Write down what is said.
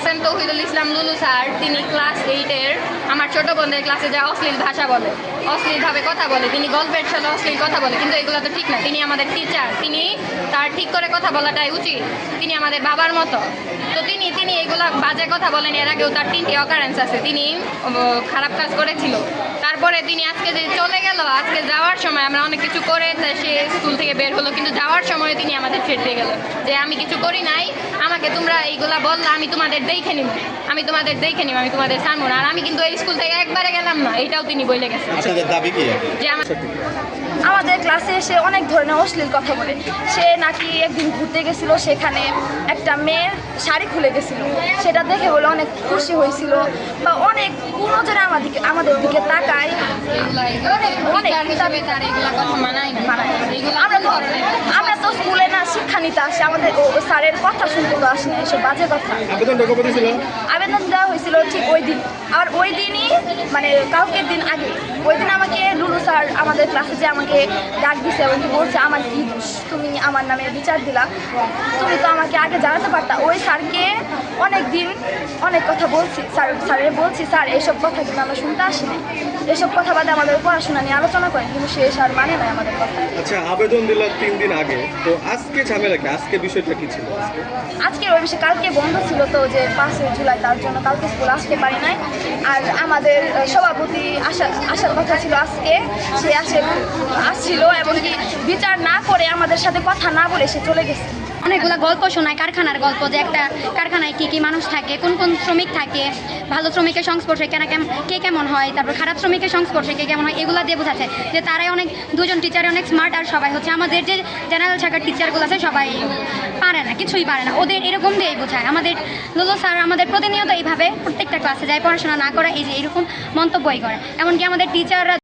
S M Tauhidul ইসলাম লুলু sir, তিনি class 8-এর আমার ছোট বোনদের ক্লাসে যা অশ্লীল ভাষা বলে, অশ্লীলভাবে কথা বলে, তিনি গল্পের ছলে অশ্লীল কথা বলে, কিন্তু এগুলো তো ঠিক না। তিনি আমাদের টিচার, তিনি তার ঠিক করে কথা বলাটাই উচিত। তিনি আমাদের বাবার মতো। তো তিনি এগুলা বাজে কথা বলেন। এর আগেও তার 3টি অকারেন্স আছে, তিনি খারাপ কাজ করেছিল। তারপরে তিনি আজকে যে চলে গেল, আজকে যাওয়ার সময় আমরা অনেক কিছু করে সে স্কুল থেকে বের হলো, কিন্তু যাওয়ার সময় তিনি আমাদের ছেড়ে দিয়ে গেল যে আমি কিছু করি নাই, আমাকে তোমরা এইগুলা বললা, আমি তোমাদের দেখে নিব, আমি তোমাদের সামনে। আর আমি কিন্তু এই স্কুল থেকে একবারে গেলাম না, এটাও তিনি বলে গেছেন। যে আমাদের ক্লাসে এসে অনেক ধরনের অশ্লীল কথা বলে। সে নাকি একদিন ঘুরতে গেছিল, সেখানে একটা মেয়ের শাড়ি খুলে গেছিল, সেটা দেখে বলে অনেক খুশি হয়েছিল, বা অনেক নজরে আমাদের দিকে তাকায়। আমরা তো স্কুলে না শিক্ষা নিতে আসি, আমাদের স্যারের কথা শুনতে তো আসি না, এসব বাজে কথা। আবেদন দেওয়া হয়েছিল ঠিক ওই দিন, আর ওই দিনই মানে কালকের দিন আগে, ওই দিন আমাকে লুলু স্যার আমাদের ক্লাসে যে আমাকে ডাক দিছে এবং বলছে আমার কি দোষ, তুমি আমার নামে বিচার দিলা, তুমি তো আমাকে আগে জানাতে পারতা। ওই স্যারকে অনেক দিন অনেক কথা বলছি, স্যারের বলছি স্যার এসব কথা কিন্তু আমরা শুনতে আসিনি, এসব কথা বাদে আমাদের পড়াশোনা নিয়ে আলোচনা করেন, কিন্তু সে স্যার মানে নাই আমাদের কথা। আচ্ছা, আবেদন দিলাম 3 দিন আগে, তো আজকে ঝামেলা কি? আজকে বিষয়টা কি ছিল? আজকে ওই বিষয়ে কালকে বন্ধ ছিল তো, যে 5 জুলাই, তার জন্য কালকে স্কুল আসতে পারি নাই। আর আমাদের সভাপতি আসার কথা ছিল আজকে, সে আসছিল এবং কি বিচার না করে আমাদের সাথে কথা না বলে সে চলে গেছে। অনেকগুলো গল্প শোনায়, কারখানার গল্প, যে একটা কারখানায় কী কী মানুষ থাকে, কোন কোন শ্রমিক থাকে, ভালো শ্রমিকের সংস্পর্শে কে কেমন হয়, তারপর খারাপ শ্রমিকের সংস্পর্শে কে কেমন হয়, এগুলো দিয়ে বোঝাচ্ছে যে তারাই অনেক, দুজন টিচারে অনেক স্মার্ট, আর সবাই হচ্ছে আমাদের যে জেনারেল শাখার টিচারগুলো আছে সবাই পারে না, কিছুই পারে না, ওদের এরকম দিয়েই বোঝায়। আমাদের লুলু স্যার আমাদের প্রতিনিয়ত এইভাবে প্রত্যেকটা ক্লাসে যায়, পড়াশোনা না করে এই যে এরকম মন্তব্যই করে। এমনকি আমাদের টিচাররা